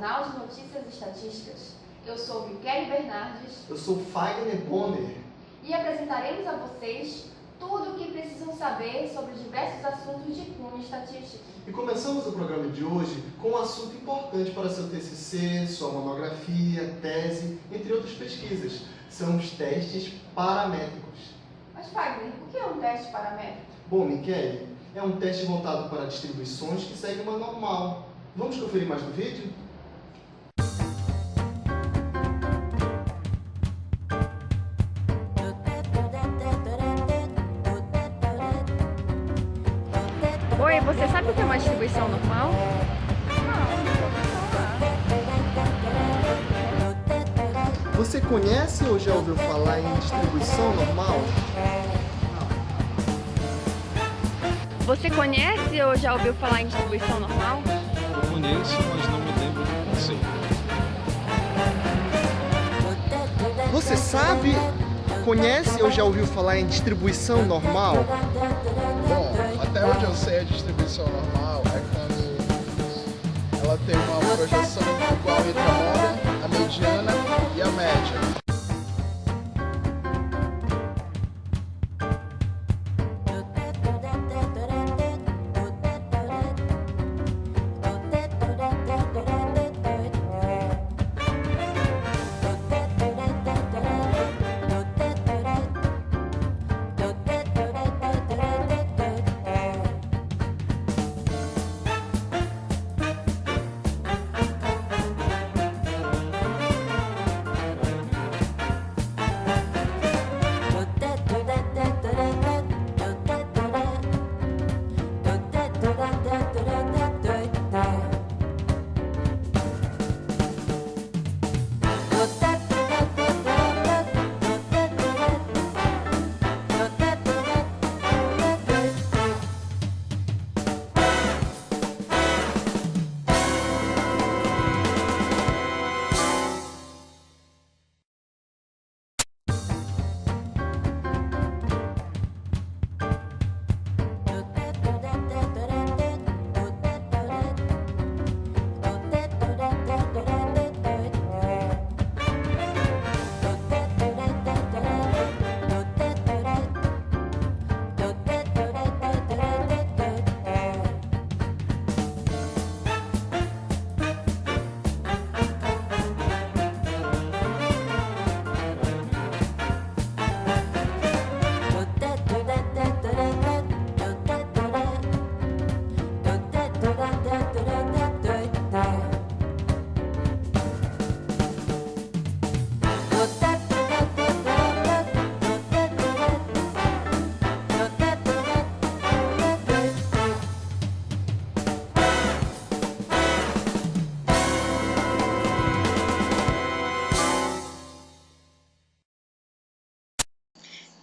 Canal de Notícias Estatísticas. Eu sou Michele Bernardes. Eu sou Fagner Bonner. E apresentaremos a vocês tudo o que precisam saber sobre diversos assuntos de cunho estatístico. E começamos o programa de hoje com um assunto importante para seu TCC, sua monografia, tese, entre outras pesquisas. São os testes paramétricos. Mas Fagner, o que é um teste paramétrico? Bom, Michele, é um teste voltado para distribuições que seguem uma normal. Vamos conferir mais no vídeo? Oi, você sabe o que é uma distribuição normal? Você conhece ou já ouviu falar em distribuição normal? Você conhece ou já ouviu falar em distribuição normal? Eu conheço, mas não me lembro do conceito. Você sabe, conhece ou já ouviu falar em distribuição normal? Bom, até onde eu sei, a distribuição normal é quando ela tem uma projeção igual entre a moda, a mediana e a média.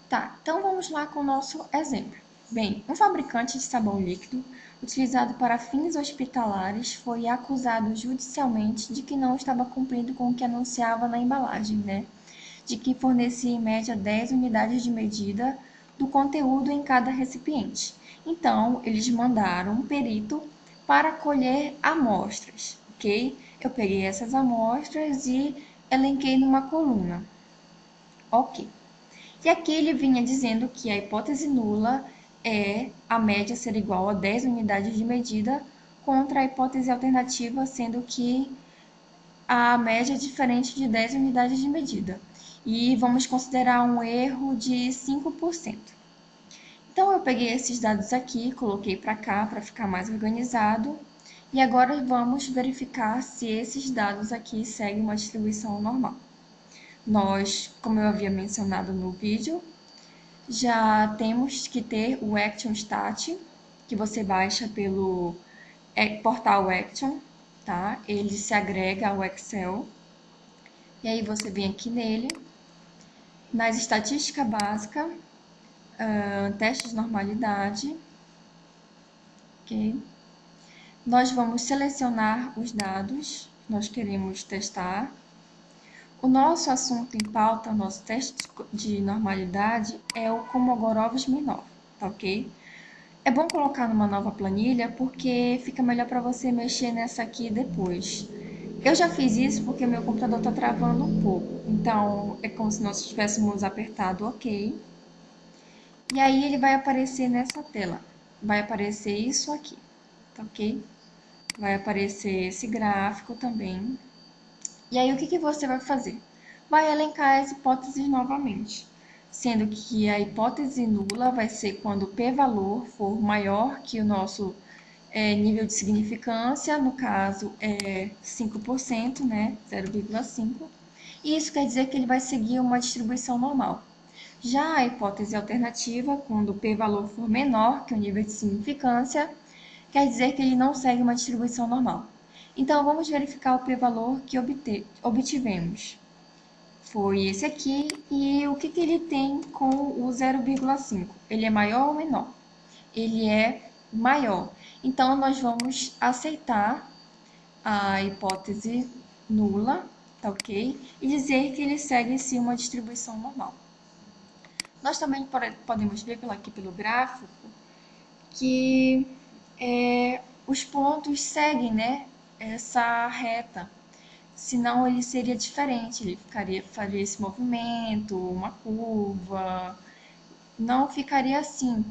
Tá, então vamos lá com o nosso exemplo. Bem, um fabricante de sabão líquido, utilizado para fins hospitalares, foi acusado judicialmente de que não estava cumprindo com o que anunciava na embalagem, né? De que fornecia em média 10 unidades de medida do conteúdo em cada recipiente. Então, eles mandaram um perito para colher amostras, ok? Eu peguei essas amostras e elenquei numa coluna. Ok. E aqui ele vinha dizendo que a hipótese nula é a média ser igual a 10 unidades de medida contra a hipótese alternativa, sendo que a média é diferente de 10 unidades de medida. E vamos considerar um erro de 5%. Então, eu peguei esses dados aqui, coloquei para cá para ficar mais organizado. E agora vamos verificar se esses dados aqui seguem uma distribuição normal. Nós, como eu havia mencionado no vídeo, já temos que ter o Action Stat, que você baixa pelo portal Action, tá? Ele se agrega ao Excel. E aí você vem aqui nele, nas estatística básica, testes de normalidade, ok? Nós vamos selecionar os dados que nós queremos testar. O nosso assunto em pauta, o nosso teste de normalidade é o Kolmogorov-Smirnov, tá ok? É bom colocar numa nova planilha porque fica melhor para você mexer nessa aqui depois. Eu já fiz isso porque meu computador está travando um pouco. Então, é como se nós tivéssemos apertado OK. E aí ele vai aparecer nessa tela. Vai aparecer isso aqui, tá ok? Vai aparecer esse gráfico também. E aí o que você vai fazer? Vai elencar as hipóteses novamente. Sendo que a hipótese nula vai ser quando o p-valor for maior que o nosso nível de significância, no caso é 5%, né? 0,5. E isso quer dizer que ele vai seguir uma distribuição normal. Já a hipótese alternativa, quando o p-valor for menor que o nível de significância, quer dizer que ele não segue uma distribuição normal. Então, vamos verificar o p-valor que obtivemos. Foi esse aqui, e o que ele tem com o 0,5? Ele é maior ou menor? Ele é maior. Então, nós vamos aceitar a hipótese nula, tá ok? E dizer que ele segue sim uma distribuição normal. Nós também podemos ver aqui pelo gráfico que os pontos seguem, né, essa reta. Senão ele seria diferente, ele faria esse movimento, uma curva. Não ficaria assim,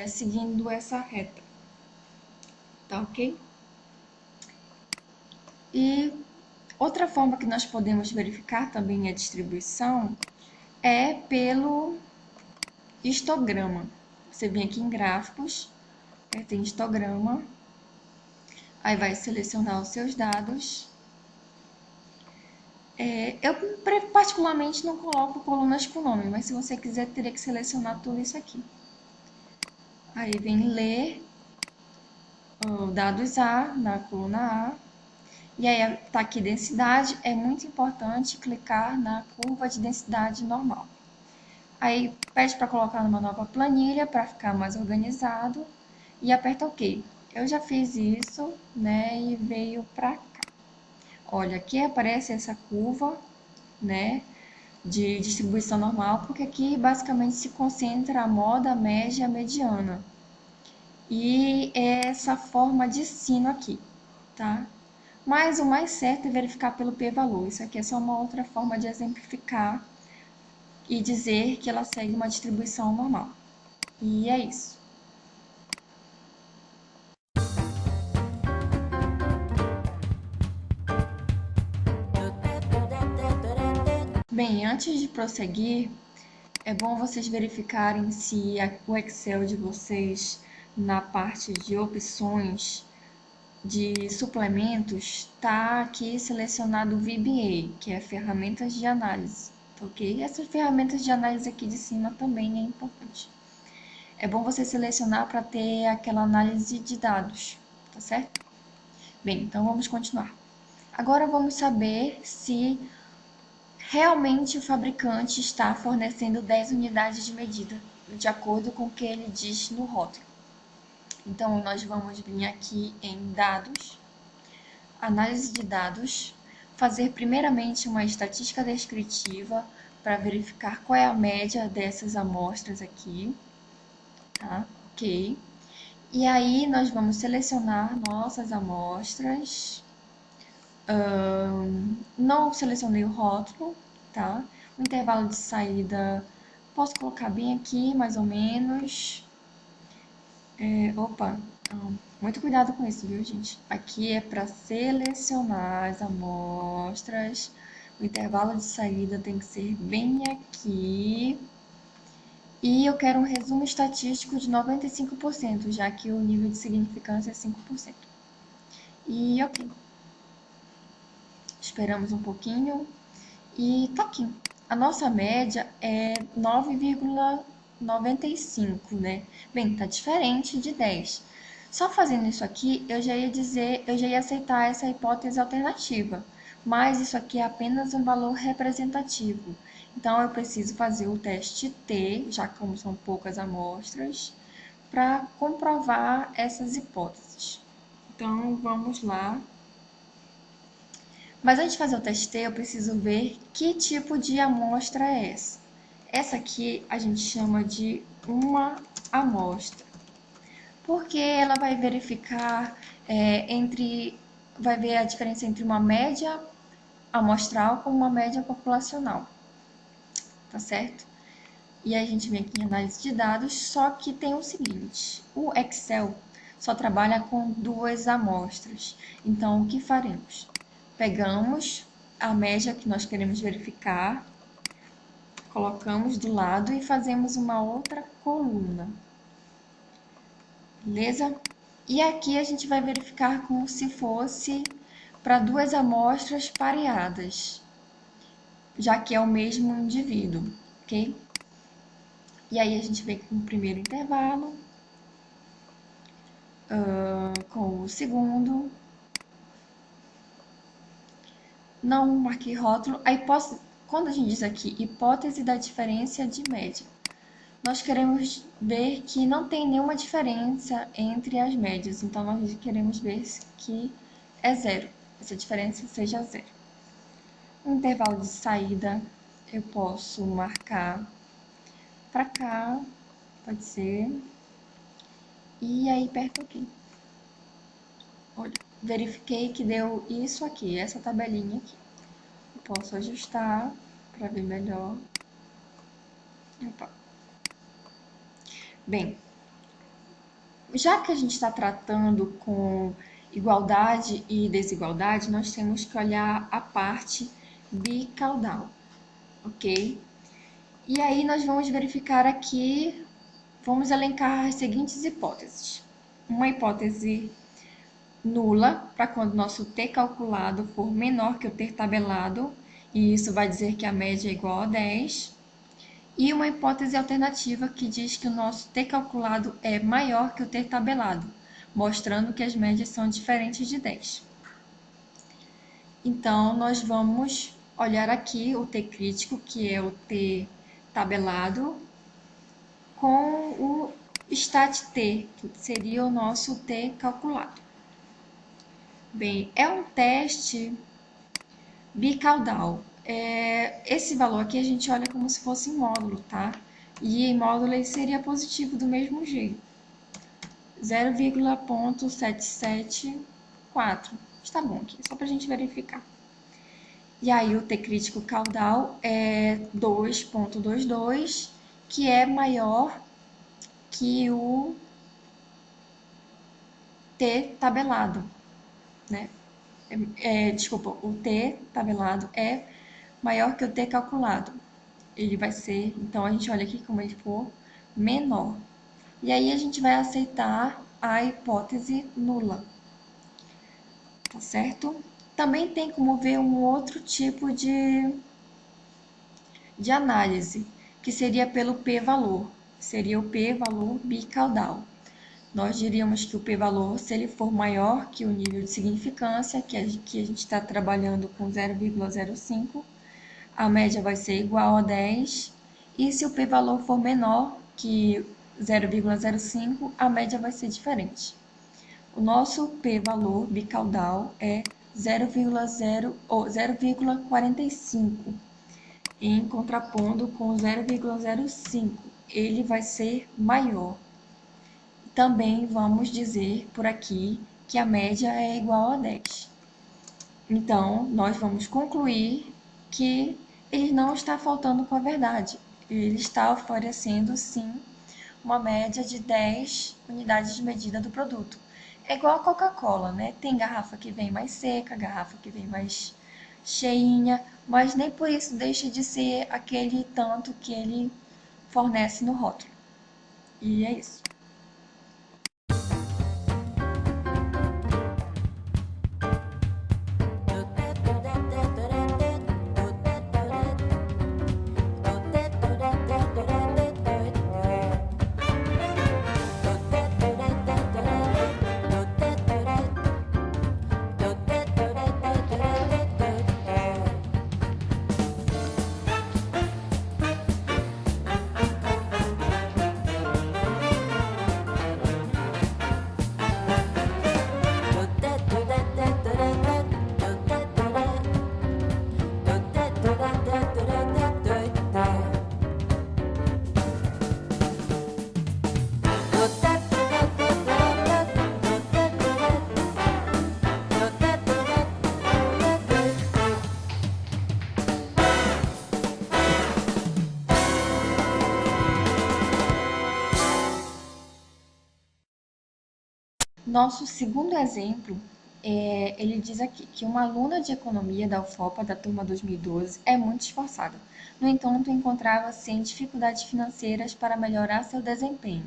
seguindo essa reta. Tá ok? E outra forma que nós podemos verificar também a distribuição é pelo histograma. Você vem aqui em gráficos, tem histograma, aí vai selecionar os seus dados. Eu particularmente não coloco colunas com nome, mas se você quiser, teria que selecionar tudo isso aqui. Aí vem ler dados A na coluna A. E aí está aqui densidade, é muito importante clicar na curva de densidade normal. Aí pede para colocar numa nova planilha para ficar mais organizado e aperta OK. Eu já fiz isso, né, e veio para cá. Olha, aqui aparece essa curva, né, de distribuição normal, porque aqui basicamente se concentra a moda, a média e a mediana. E é essa forma de sino aqui, tá? Mas o mais certo é verificar pelo p-valor. Isso aqui é só uma outra forma de exemplificar e dizer que ela segue uma distribuição normal. E é isso. Bem, antes de prosseguir, é bom vocês verificarem se o Excel de vocês, na parte de opções de suplementos, está aqui selecionado o VBA, que é ferramentas de análise, tá ok? Essas ferramentas de análise aqui de cima também é importante. É bom você selecionar para ter aquela análise de dados, tá certo? Bem, então vamos continuar. Agora vamos saber se realmente o fabricante está fornecendo 10 unidades de medida, de acordo com o que ele diz no rótulo. Então, nós vamos vir aqui em dados, análise de dados, fazer primeiramente uma estatística descritiva para verificar qual é a média dessas amostras aqui, tá? Ok. E aí, nós vamos selecionar nossas amostras. Não selecionei o rótulo, tá? O intervalo de saída, posso colocar bem aqui, mais ou menos. Muito cuidado com isso, viu, gente? Aqui é para selecionar as amostras. O intervalo de saída tem que ser bem aqui. E eu quero um resumo estatístico de 95%, já que o nível de significância é 5%. E ok. Esperamos um pouquinho e tá aqui. A nossa média é 9,95, né? Bem, tá diferente de 10. Só fazendo isso aqui, eu já ia aceitar essa hipótese alternativa, mas isso aqui é apenas um valor representativo. Então, eu preciso fazer o teste T, já que como são poucas amostras, para comprovar essas hipóteses. Então, vamos lá. Mas antes de fazer o teste T, eu preciso ver que tipo de amostra é essa. Essa aqui a gente chama de uma amostra, porque ela vai verificar entre vai ver a diferença entre uma média amostral com uma média populacional, tá certo? E aí a gente vem aqui em análise de dados, só que tem o seguinte, o Excel só trabalha com 2 amostras. Então, o que faremos? Pegamos a média que nós queremos verificar, colocamos do lado e fazemos uma outra coluna. Beleza? E aqui a gente vai verificar como se fosse para 2 amostras pareadas, já que é o mesmo indivíduo, ok? E aí a gente vem com o primeiro intervalo, com o segundo. Não marquei rótulo. A hipótese, quando a gente diz aqui hipótese da diferença de média, nós queremos ver que não tem nenhuma diferença entre as médias. Então, nós queremos ver que é zero. Essa diferença seja zero. No intervalo de saída, eu posso marcar para cá, pode ser, e aí aperto aqui. Olha, verifiquei que deu isso aqui, essa tabelinha aqui. Eu posso ajustar para ver melhor. Opa. Bem, já que a gente está tratando com igualdade e desigualdade, nós temos que olhar a parte bicaudal, ok? E aí nós vamos verificar aqui, vamos elencar as seguintes hipóteses. Uma hipótese nula, para quando o nosso t calculado for menor que o t tabelado, e isso vai dizer que a média é igual a 10. E uma hipótese alternativa que diz que o nosso t calculado é maior que o t tabelado, mostrando que as médias são diferentes de 10. Então, nós vamos olhar aqui o t crítico, que é o t tabelado, com o stat-t, que seria o nosso t calculado. Bem, é um teste bicaudal. Esse valor aqui a gente olha como se fosse em módulo, tá? E em módulo ele seria positivo do mesmo jeito. 0,774. Está bom aqui, só para a gente verificar. E aí o t crítico caudal é 2,22, que é maior que o t tabelado, né? Desculpa, o t tabelado é maior que o t calculado. Ele vai ser, então a gente olha aqui como ele for menor. E aí a gente vai aceitar a hipótese nula, tá certo? Também tem como ver um outro tipo de análise, que seria pelo p-valor. Seria o p-valor bicaudal. Nós diríamos que o p-valor, se ele for maior que o nível de significância, que a gente está trabalhando com 0,05, a média vai ser igual a 10. E se o p-valor for menor que 0,05, a média vai ser diferente. O nosso p-valor bicaudal é 0,45, em contrapondo com 0,05. Ele vai ser maior. Também vamos dizer por aqui que a média é igual a 10. Então, nós vamos concluir que ele não está faltando com a verdade. Ele está oferecendo, sim, uma média de 10 unidades de medida do produto. É igual a Coca-Cola, né? Tem garrafa que vem mais seca, garrafa que vem mais cheinha, mas nem por isso deixa de ser aquele tanto que ele fornece no rótulo. E é isso. Nosso segundo exemplo, ele diz aqui que uma aluna de economia da UFOPA da turma 2012 é muito esforçada. No entanto, encontrava-se em dificuldades financeiras para melhorar seu desempenho.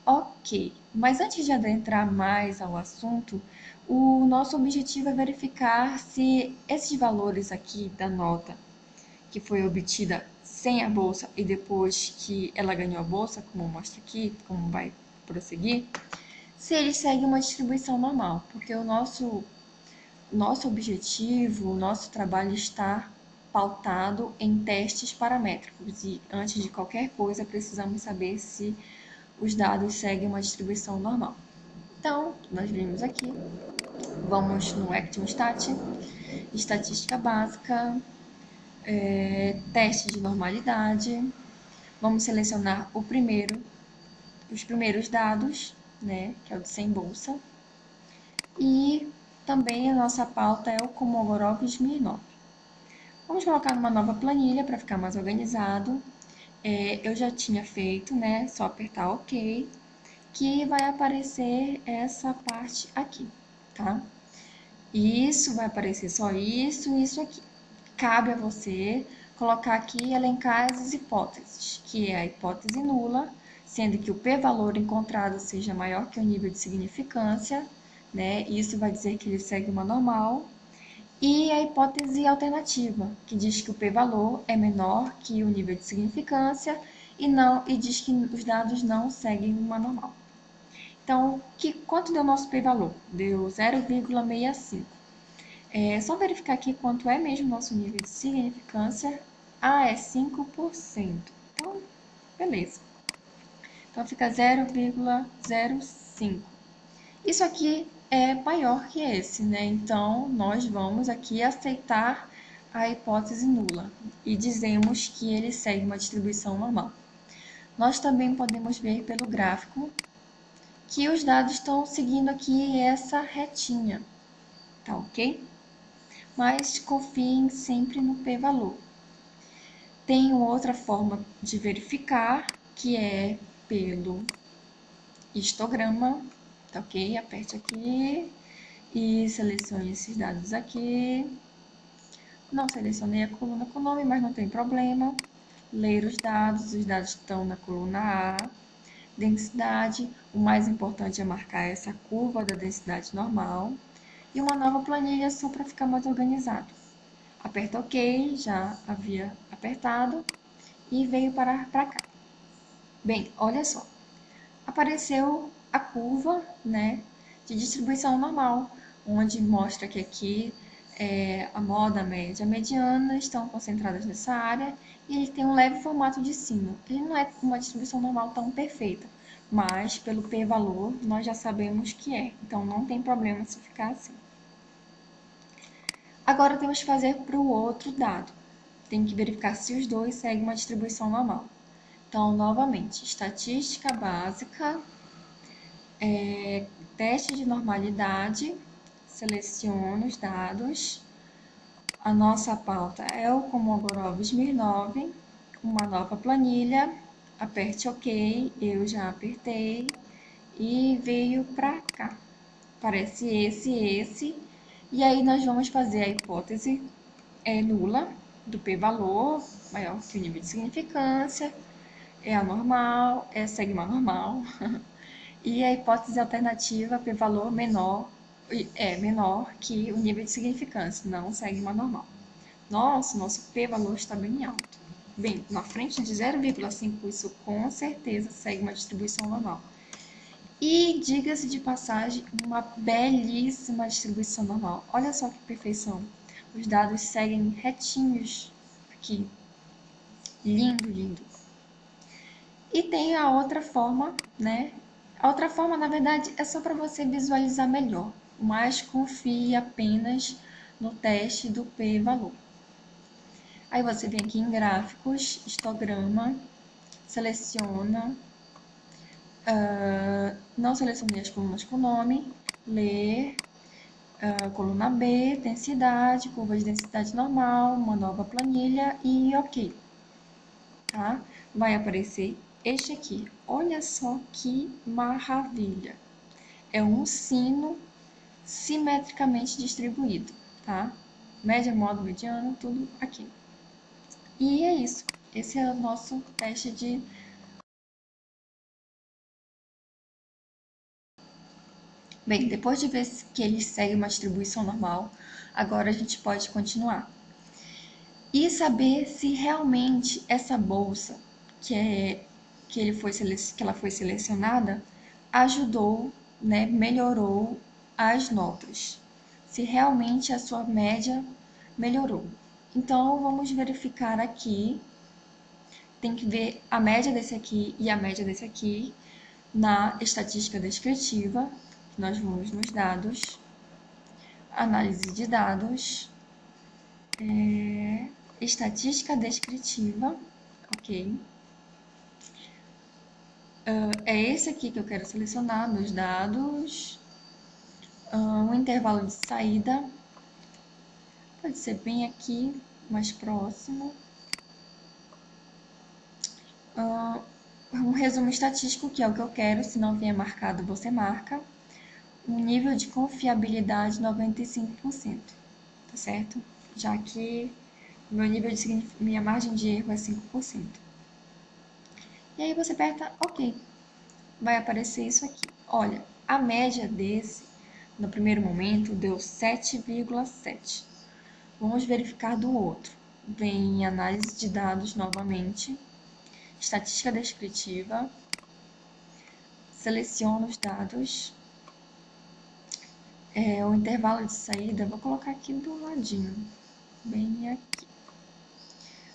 Ok, mas antes de adentrar mais ao assunto, o nosso objetivo é verificar se esses valores aqui da nota que foi obtida sem a bolsa e depois que ela ganhou a bolsa, como mostra aqui, como vai prosseguir, se eles seguem uma distribuição normal, porque o nosso objetivo, o nosso trabalho está pautado em testes paramétricos e antes de qualquer coisa precisamos saber se os dados seguem uma distribuição normal. Então, nós vimos aqui, vamos no ActionStat, estatística básica, teste de normalidade, vamos selecionar os primeiros dados, né, que é o de sem bolsa, e também a nossa pauta é o Kolmogorov-Smirnov. Vamos colocar numa nova planilha para ficar mais organizado. Eu já tinha feito, né, só apertar OK, que vai aparecer essa parte aqui, tá? Isso vai aparecer só isso e isso aqui. Cabe a você colocar aqui e elencar as hipóteses, que é a hipótese nula, sendo que o p-valor encontrado seja maior que o nível de significância, né? Isso vai dizer que ele segue uma normal. E a hipótese alternativa, que diz que o p-valor é menor que o nível de significância e diz que os dados não seguem uma normal. Então, quanto deu o nosso p-valor? Deu 0,65. É só verificar aqui quanto é mesmo o nosso nível de significância. É 5%. Então, beleza. Então, fica 0,05. Isso aqui é maior que esse, né? Então, nós vamos aqui aceitar a hipótese nula e dizemos que ele segue uma distribuição normal. Nós também podemos ver pelo gráfico que os dados estão seguindo aqui essa retinha, tá ok? Mas confiem sempre no p-valor. Tem outra forma de verificar, que é pelo histograma, tá ok? Aperte aqui e selecione esses dados aqui. Não selecionei a coluna com nome, mas não tem problema. Ler os dados estão na coluna A. Densidade, o mais importante é marcar essa curva da densidade normal. E uma nova planilha só para ficar mais organizado. Aperta OK, já havia apertado e veio parar para cá. Bem, olha só, apareceu a curva, né, de distribuição normal, onde mostra que aqui a moda, a média, a mediana estão concentradas nessa área e ele tem um leve formato de sino. Ele não é uma distribuição normal tão perfeita, mas pelo p-valor nós já sabemos que é, então não tem problema se ficar assim. Agora temos que fazer para o outro dado. Tem que verificar se os dois seguem uma distribuição normal. Então, novamente, estatística básica, teste de normalidade, seleciono os dados. A nossa pauta é o Kolmogorov-Smirnov, uma nova planilha, aperte OK, eu já apertei e veio para cá. Parece esse. E aí nós vamos fazer a hipótese nula do p-valor, maior que o nível de significância, é anormal, é sigma normal. E a hipótese alternativa, p-valor menor que o nível de significância, não segue uma normal. Nosso p-valor está bem alto. Bem, na frente de 0,5, isso com certeza segue uma distribuição normal. E, diga-se de passagem, uma belíssima distribuição normal. Olha só que perfeição. Os dados seguem retinhos aqui. Lindo, lindo. E tem a outra forma, né? A outra forma, na verdade, é só para você visualizar melhor. Mas confie apenas no teste do p-valor. Aí você vem aqui em gráficos, histograma, seleciona. Não selecionei as colunas com nome, ler, coluna B, densidade, curva de densidade normal, uma nova planilha e OK. Tá? Vai aparecer este aqui. Olha só que maravilha! é um sino simetricamente distribuído, tá? Média, módulo, mediano, tudo aqui. E é isso. Esse é o nosso teste de... Bem, depois de ver que ele segue uma distribuição normal, agora a gente pode continuar. E saber se realmente essa bolsa que ela foi selecionada ajudou, né, melhorou as notas. Se realmente a sua média melhorou. Então, vamos verificar aqui. Tem que ver a média desse aqui e a média desse aqui na estatística descritiva. Nós vamos nos dados, análise de dados, estatística descritiva, ok? É esse aqui que eu quero selecionar nos dados, um intervalo de saída, pode ser bem aqui, mais próximo. Um resumo estatístico, que é o que eu quero, se não vier marcado, você marca. Um nível de confiabilidade 95%, tá certo? Já que minha margem de erro é 5%. E aí você aperta OK. Vai aparecer isso aqui. Olha, a média desse, no primeiro momento, deu 7,7. Vamos verificar do outro. Vem análise de dados novamente, estatística descritiva, seleciono os dados, o intervalo de saída, vou colocar aqui do ladinho, bem aqui.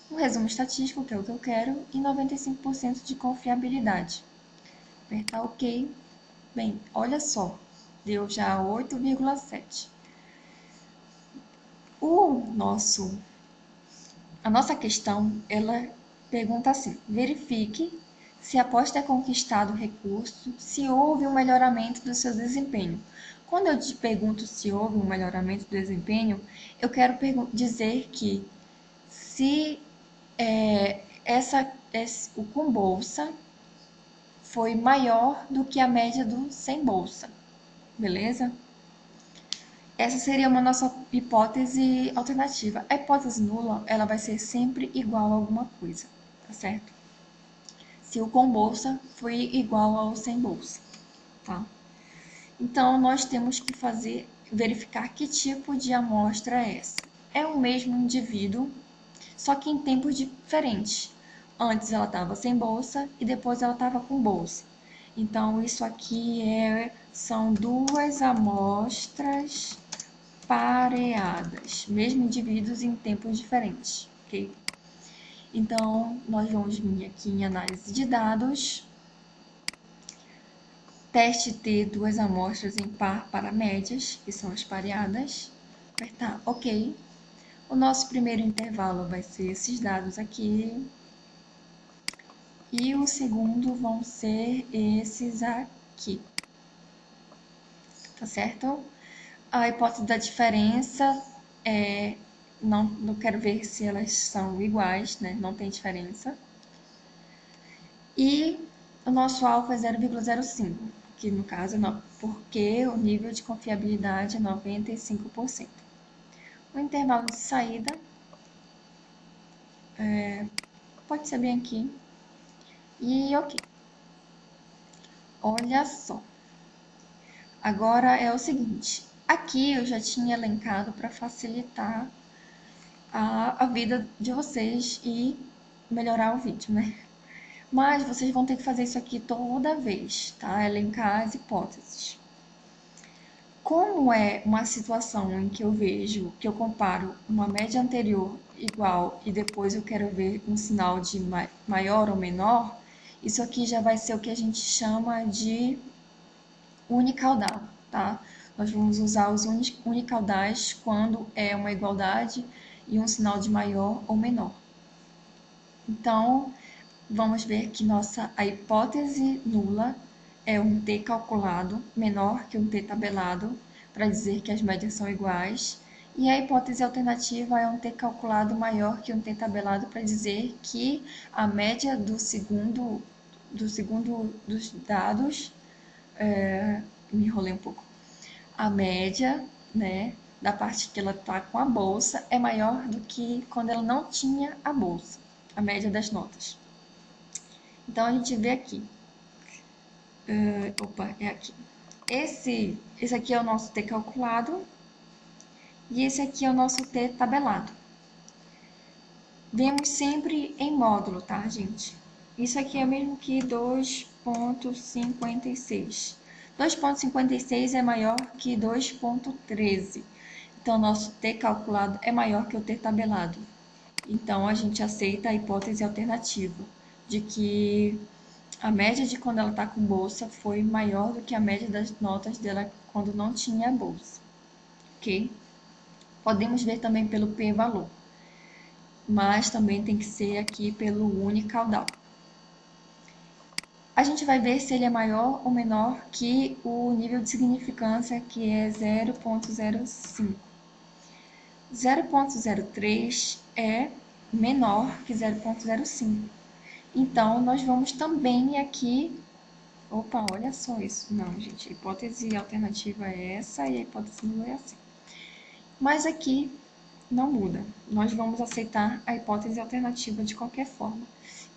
Um resumo estatístico, que é o que eu quero, e 95% de confiabilidade. Apertar OK. Bem, olha só, deu já 8,7. A nossa questão, ela pergunta assim: verifique se após ter conquistado o recurso, se houve um melhoramento do seu desempenho. Quando eu te pergunto se houve um melhoramento do desempenho, eu quero dizer que se o com bolsa foi maior do que a média do sem bolsa, beleza? Essa seria uma nossa hipótese alternativa. A hipótese nula, ela vai ser sempre igual a alguma coisa, tá certo? Se o com bolsa foi igual ao sem bolsa, tá? Então, nós temos que verificar que tipo de amostra é essa. É o mesmo indivíduo, só que em tempos diferentes. Antes ela estava sem bolsa e depois ela estava com bolsa. Então, isso aqui são duas amostras pareadas, mesmo indivíduos em tempos diferentes, ok? Então, nós vamos vir aqui em análise de dados, teste T, duas amostras em par para médias, que são as pareadas, apertar OK. O nosso primeiro intervalo vai ser esses dados aqui, e o segundo vão ser esses aqui, tá certo? A hipótese da diferença não quero ver se elas são iguais, né? Não tem diferença. E o nosso alfa é 0,05, que no caso não, porque o nível de confiabilidade é 95%. O intervalo de saída pode ser bem aqui. E OK. Olha só. Agora é o seguinte. Aqui eu já tinha elencado para facilitar a vida de vocês e melhorar o vídeo, né? Mas vocês vão ter que fazer isso aqui toda vez, tá? Elencar as hipóteses. Como é uma situação em que eu vejo, que eu comparo uma média anterior igual e depois eu quero ver um sinal de maior ou menor, isso aqui já vai ser o que a gente chama de unicaudal, tá? Nós vamos usar os unicaudais quando é uma igualdade e um sinal de maior ou menor. Então, vamos ver que a hipótese nula é um t calculado menor que um t tabelado, para dizer que as médias são iguais. E a hipótese alternativa é um t calculado maior que um t tabelado, para dizer que a média dos dados me enrolei um pouco. A média, né, da parte que ela está com a bolsa é maior do que quando ela não tinha a bolsa, a média das notas. Então, a gente vê aqui. É aqui. Esse aqui é o nosso T calculado e esse aqui é o nosso T tabelado. Vemos sempre em módulo, tá, gente? Isso aqui é o mesmo que 2,56. 2,56 é maior que 2,13. Então, nosso T calculado é maior que o T tabelado. Então, a gente aceita a hipótese alternativa de que a média de quando ela está com bolsa foi maior do que a média das notas dela quando não tinha bolsa. Ok? Podemos ver também pelo p-valor, mas também tem que ser aqui pelo unicaudal. A gente vai ver se ele é maior ou menor que o nível de significância, que é 0,05. 0,03 é menor que 0,05. Então, nós vamos também aqui... Opa, olha só isso. Não, gente, a hipótese alternativa é essa e a hipótese nula é assim. Mas aqui não muda. Nós vamos aceitar a hipótese alternativa de qualquer forma.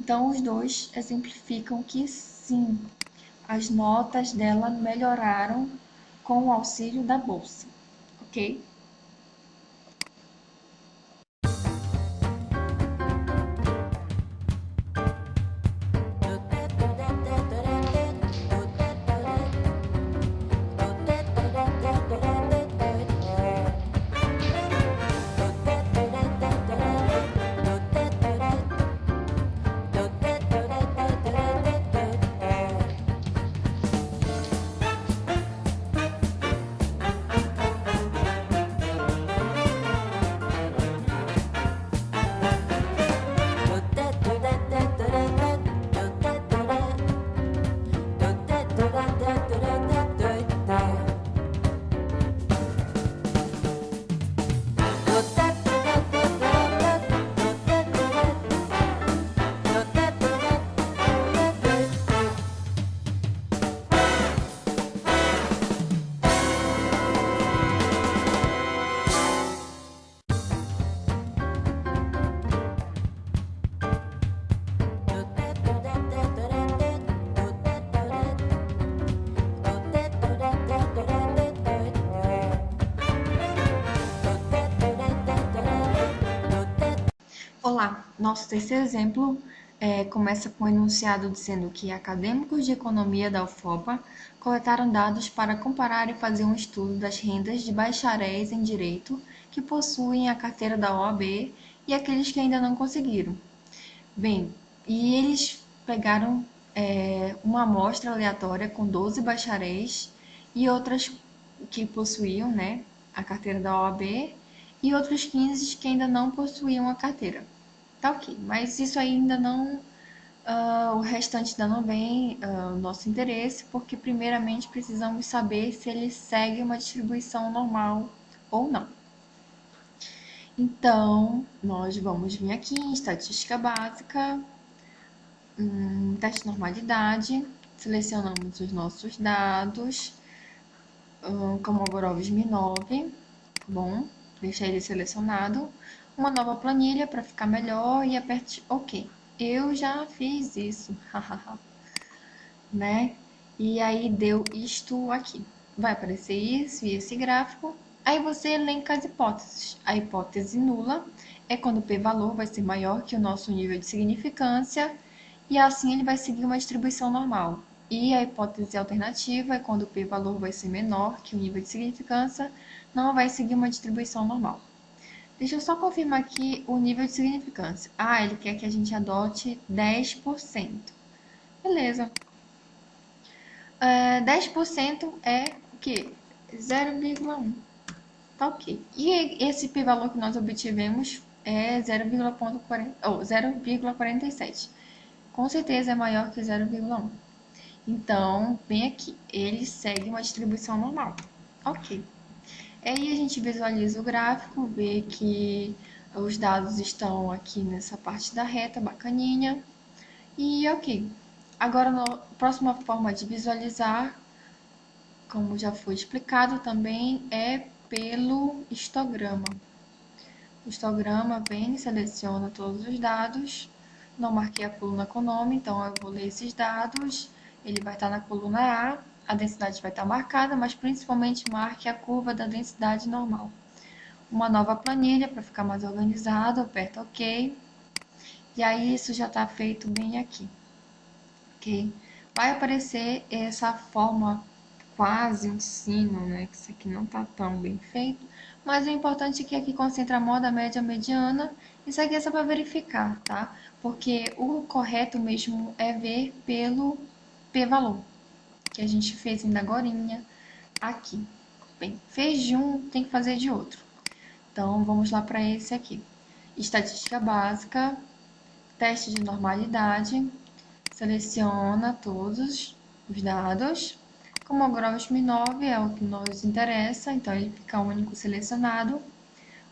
Então, os dois exemplificam que sim, as notas dela melhoraram com o auxílio da bolsa, ok? Olá, nosso terceiro exemplo começa com o enunciado dizendo que acadêmicos de economia da UFOPA coletaram dados para comparar e fazer um estudo das rendas de bacharéis em direito que possuem a carteira da OAB e aqueles que ainda não conseguiram. Bem, e eles pegaram uma amostra aleatória com 12 bacharéis e outras que possuíam, né, a carteira da OAB e outros 15 que ainda não possuíam a carteira. Tá ok, mas isso ainda não, o restante ainda não vem o nosso interesse, porque primeiramente precisamos saber se ele segue uma distribuição normal ou não. Então, nós vamos vir aqui em estatística básica, teste de normalidade, selecionamos os nossos dados, como Komogorov 9, tá bom? Deixa ele selecionado. Uma nova planilha para ficar melhor e aperte OK. Eu já fiz isso, né? E aí deu isto aqui. Vai aparecer isso e esse gráfico. Aí você elenca as hipóteses. A hipótese nula é quando o p-valor vai ser maior que o nosso nível de significância e assim ele vai seguir uma distribuição normal. E a hipótese alternativa é quando o p-valor vai ser menor que o nível de significância, não vai seguir uma distribuição normal. Deixa eu só confirmar aqui o nível de significância. Ele quer que a gente adote 10%. Beleza. 10% é o quê? 0,1. Tá ok. E esse p-valor que nós obtivemos é 0,47. Com certeza é maior que 0,1. Então, bem aqui, ele segue uma distribuição normal. Ok. Aí a gente visualiza o gráfico, vê que os dados estão aqui nessa parte da reta, bacaninha. E ok. Agora, a próxima forma de visualizar como já foi explicado, também é pelo histograma. O histograma vem, seleciona todos os dados. Não marquei a coluna com nome, então eu vou ler esses dados. Ele vai estar na coluna A densidade vai estar marcada, mas principalmente marque a curva da densidade normal. Uma nova planilha para ficar mais organizado, aperta OK. E aí isso já está feito bem aqui, ok? Vai aparecer essa forma quase um sino, né? Que isso aqui não está tão bem feito, mas o importante é que aqui concentra a moda, a média, a mediana. Isso aqui é só para verificar, tá? Porque o correto mesmo é ver pelo p-valor, que a gente fez ainda agorinha aqui. Bem, fez de um, tem que fazer de outro. Então, vamos lá para esse aqui. Estatística básica, teste de normalidade, seleciona todos os dados. Como o Grosme 9 é o que nos interessa, então ele fica único selecionado.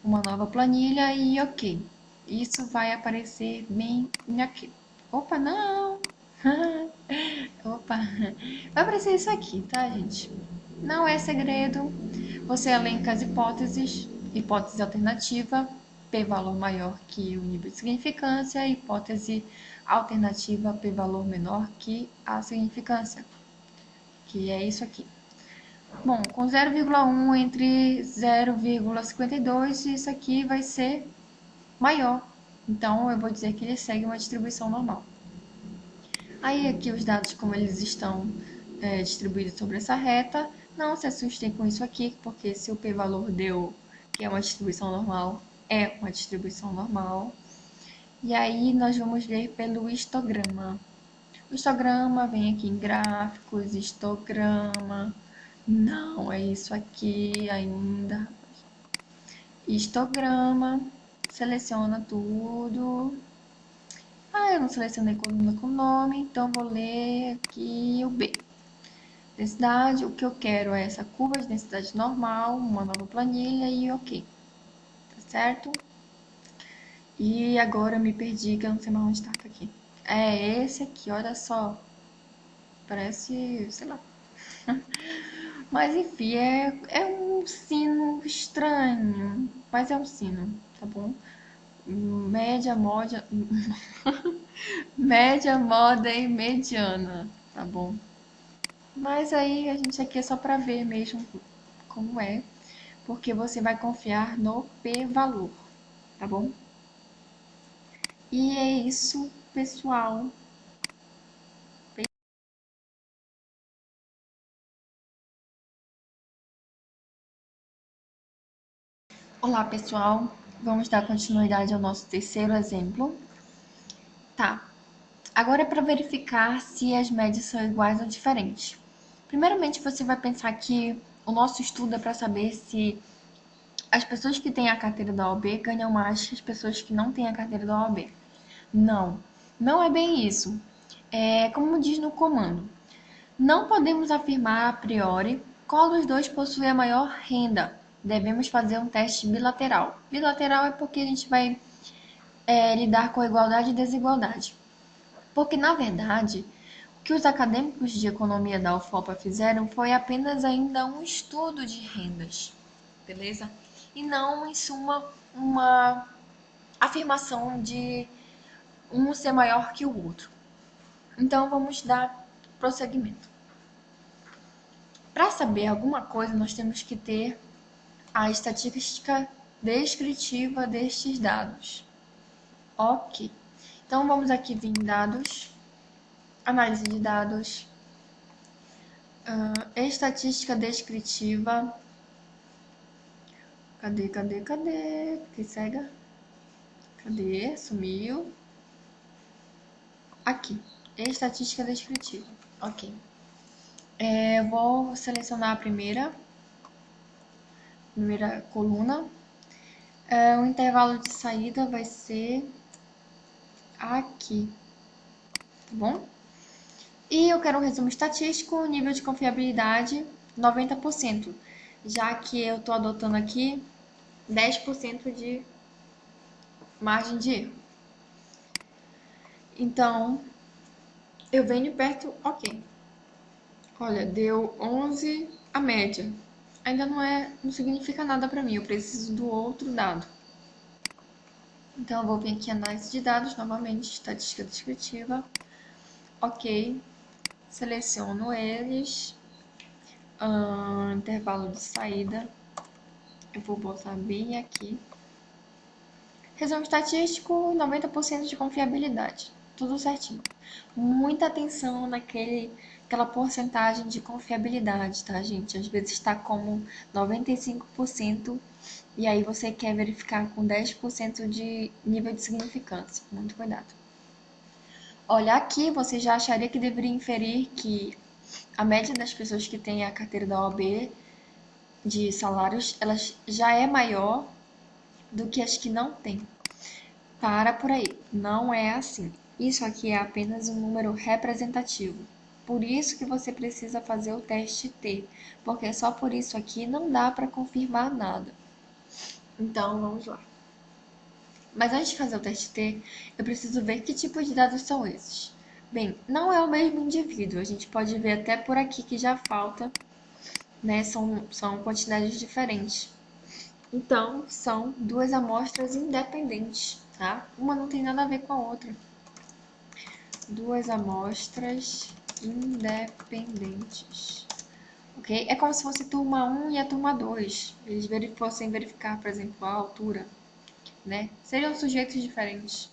Uma nova planilha e OK. Isso vai aparecer bem aqui. Opa, não! Opa! Vai aparecer isso aqui, tá, gente? Não é segredo. Você elenca as hipóteses. Hipótese alternativa, p-valor maior que o nível de significância. Hipótese alternativa, p-valor menor que a significância, que é isso aqui. Bom, com 0,1 entre 0,52, isso aqui vai ser maior. Então, eu vou dizer que ele segue uma distribuição normal. Aí, aqui os dados, como eles estão distribuídos sobre essa reta, não se assustem com isso aqui, porque se o p-valor deu que é uma distribuição normal, é uma distribuição normal. E aí, nós vamos ver pelo histograma. O histograma vem aqui em gráficos, histograma. Não, é isso aqui ainda. Histograma, seleciona tudo. Eu não selecionei coluna com nome, então vou ler aqui o B. Densidade, o que eu quero é essa curva de densidade normal, uma nova planilha e OK. Tá certo? E agora eu me perdi, que eu não sei mais onde está aqui. É esse aqui, olha só. Parece, sei lá. Mas enfim, é um sino estranho, mas é um sino, tá bom? Média, moda, média, moda e mediana, tá bom? Mas aí a gente aqui é só para ver mesmo como é, porque você vai confiar no p-valor, tá bom? E é isso, pessoal. Olá, pessoal. Vamos dar continuidade ao nosso terceiro exemplo. Tá. Agora é para verificar se as médias são iguais ou diferentes. Primeiramente, você vai pensar que o nosso estudo é para saber se as pessoas que têm a carteira da OAB ganham mais que as pessoas que não têm a carteira da OAB. Não, não é bem isso. É como diz no comando. Não podemos afirmar a priori qual dos dois possui a maior renda. Devemos fazer um teste bilateral. Bilateral é porque a gente vai lidar com a igualdade e desigualdade. Porque, na verdade, o que os acadêmicos de economia da UFOPA fizeram foi apenas ainda um estudo de rendas, beleza? E não, em suma, uma afirmação de um ser maior que o outro. Então, vamos dar prosseguimento. Para saber alguma coisa, nós temos que ter a estatística descritiva destes dados. Ok. Então, vamos aqui vir em dados, análise de dados, estatística descritiva. Cadê? Que cega? Cadê? Sumiu. Aqui, estatística descritiva. Ok. Vou selecionar a primeira coluna. O intervalo de saída vai ser aqui, tá bom? E eu quero um resumo estatístico, nível de confiabilidade 90%, já que eu estou adotando aqui 10% de margem de erro. Então, eu venho perto, ok. Olha, deu 11 a média ainda não significa nada para mim, eu preciso do outro dado. Então, eu vou vir aqui em análise de dados, novamente, estatística descritiva. Ok, seleciono eles. Intervalo de saída, eu vou botar bem aqui. Resumo estatístico, 90% de confiabilidade, tudo certinho. Muita atenção naquela porcentagem de confiabilidade, tá, gente? Às vezes está como 95%, e aí você quer verificar com 10% de nível de significância. Muito cuidado. Olha, aqui você já acharia que deveria inferir que a média das pessoas que têm a carteira da OAB de salários, ela já é maior do que as que não têm. Para por aí, não é assim. Isso aqui é apenas um número representativo. Por isso que você precisa fazer o teste T, porque só por isso aqui não dá para confirmar nada. Então, vamos lá. Mas antes de fazer o teste T, eu preciso ver que tipo de dados são esses. Bem, não é o mesmo indivíduo, a gente pode ver até por aqui que já falta, né? São quantidades diferentes. Então, são duas amostras independentes, tá? Uma não tem nada a ver com a outra. Duas amostras independentes. Ok? É como se fosse turma 1 e a turma 2. Eles fossem verificar, por exemplo, a altura, né? Seriam sujeitos diferentes.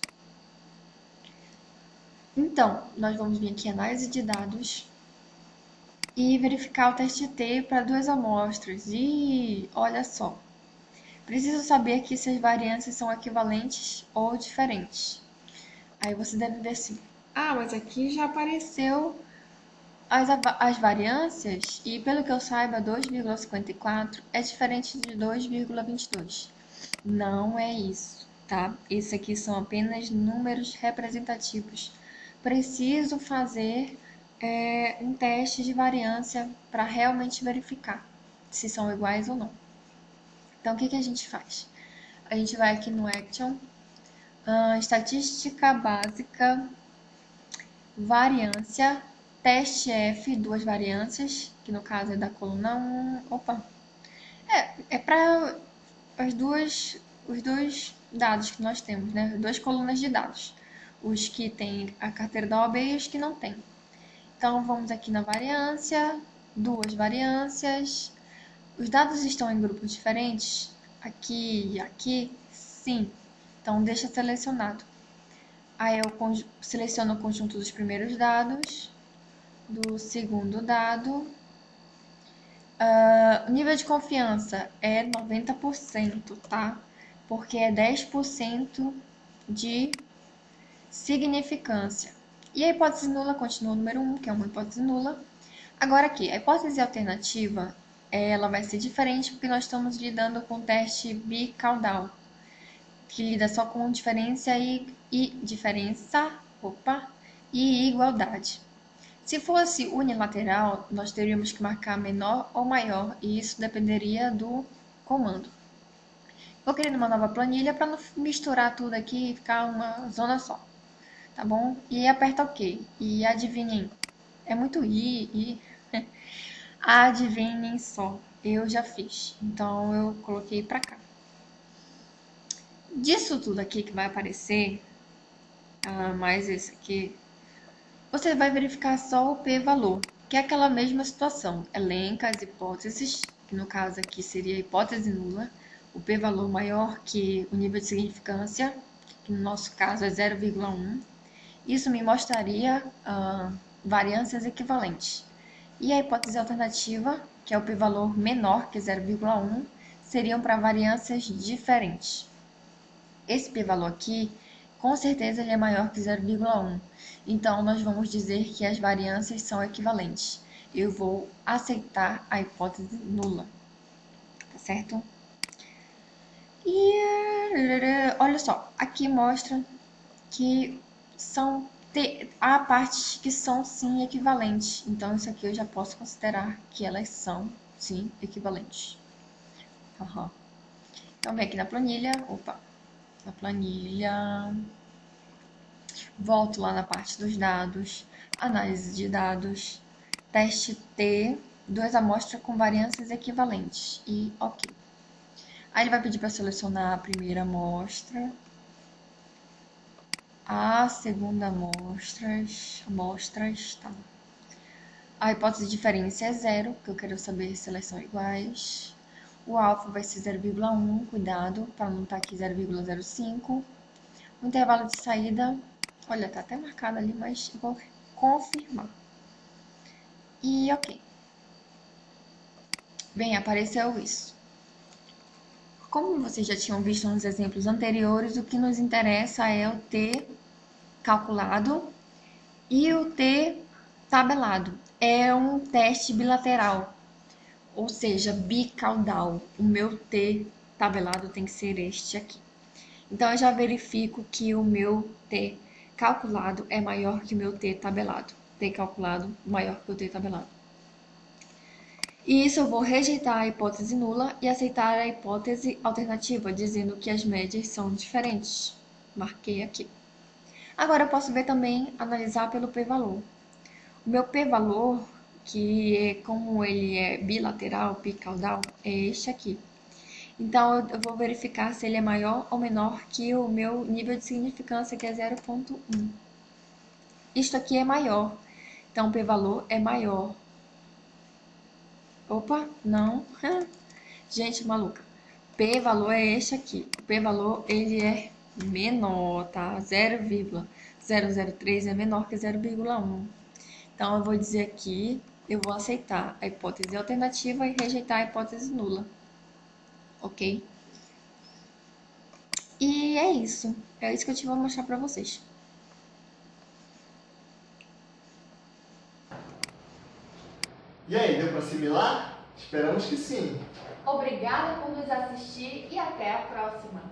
Então, nós vamos vir aqui em análise de dados e verificar o teste T para duas amostras. E olha só, preciso saber aqui se as variâncias são equivalentes ou diferentes. Aí você deve ver assim, mas aqui já apareceu as variâncias e pelo que eu saiba 2,54 é diferente de 2,22. Não é isso, tá? Esse aqui são apenas números representativos. Preciso fazer um teste de variância para realmente verificar se são iguais ou não. Então, o que a gente faz? A gente vai aqui no Action, estatística básica, variância, teste F, duas variâncias, que no caso é da coluna 1. Opa! É para os dois dados que nós temos, né? Duas colunas de dados. Os que têm a carteira da OAB e os que não têm. Então, vamos aqui na variância, duas variâncias. Os dados estão em grupos diferentes? Aqui e aqui? Sim. Então, deixa selecionado. Aí, eu seleciono o conjunto dos primeiros dados, do segundo dado. O nível de confiança é 90%, tá? Porque é 10% de significância. E a hipótese nula continua o número 1, que é uma hipótese nula. Agora aqui, a hipótese alternativa, ela vai ser diferente porque nós estamos lidando com o teste bicaudal, que lida só com diferença e igualdade. Se fosse unilateral, nós teríamos que marcar menor ou maior, e isso dependeria do comando. Vou criar uma nova planilha para não misturar tudo aqui e ficar uma zona só. Tá bom? E aperta OK. E adivinhem. É muito i. Adivinhem só. Eu já fiz. Então, eu coloquei pra cá. Disso tudo aqui que vai aparecer, mais esse aqui, você vai verificar só o p-valor, que é aquela mesma situação. Elenca as hipóteses, que no caso aqui seria a hipótese nula, o p-valor maior que o nível de significância, que no nosso caso é 0,1. Isso me mostraria variâncias equivalentes. E a hipótese alternativa, que é o p-valor menor que 0,1, seriam para variâncias diferentes. Esse p-valor aqui, com certeza, ele é maior que 0,1. Então, nós vamos dizer que as variâncias são equivalentes. Eu vou aceitar a hipótese nula. Tá certo? E olha só, aqui mostra que há partes que são sim equivalentes. Então, isso aqui eu já posso considerar que elas são sim equivalentes. Então, vem aqui na planilha. Na planilha. Volto lá na parte dos dados. Análise de dados. Teste T. 2 amostras com variâncias equivalentes. E ok. Aí ele vai pedir para selecionar a primeira amostra, a segunda amostras, tá. A hipótese de diferença é 0, porque eu quero saber se elas são iguais. O alfa vai ser 0,1, cuidado, para não estar aqui 0,05. O intervalo de saída, olha, tá até marcado ali, mas vou confirmar. E ok. Bem, apareceu isso. Como vocês já tinham visto nos exemplos anteriores, o que nos interessa é o t calculado e o t tabelado. É um teste bilateral, ou seja, bicaudal. O meu t tabelado tem que ser este aqui. Então, eu já verifico que o meu t calculado é maior que o meu t tabelado. T calculado maior que o t tabelado. E isso eu vou rejeitar a hipótese nula e aceitar a hipótese alternativa, dizendo que as médias são diferentes. Marquei aqui. Agora eu posso ver também, analisar pelo p-valor. O meu p-valor, que é como ele é bilateral, bicaudal, é este aqui. Então eu vou verificar se ele é maior ou menor que o meu nível de significância, que é 0,1. Isto aqui é maior, então o p-valor é maior. Opa, não. Gente maluca. P-valor é este aqui. O p-valor, ele é menor, tá? 0,003 é menor que 0,1. Então, eu vou dizer aqui, eu vou aceitar a hipótese alternativa e rejeitar a hipótese nula. Ok? E é isso. É isso que eu tive a mostrar para vocês. E aí, deu para assimilar? Esperamos que sim. Obrigada por nos assistir e até a próxima!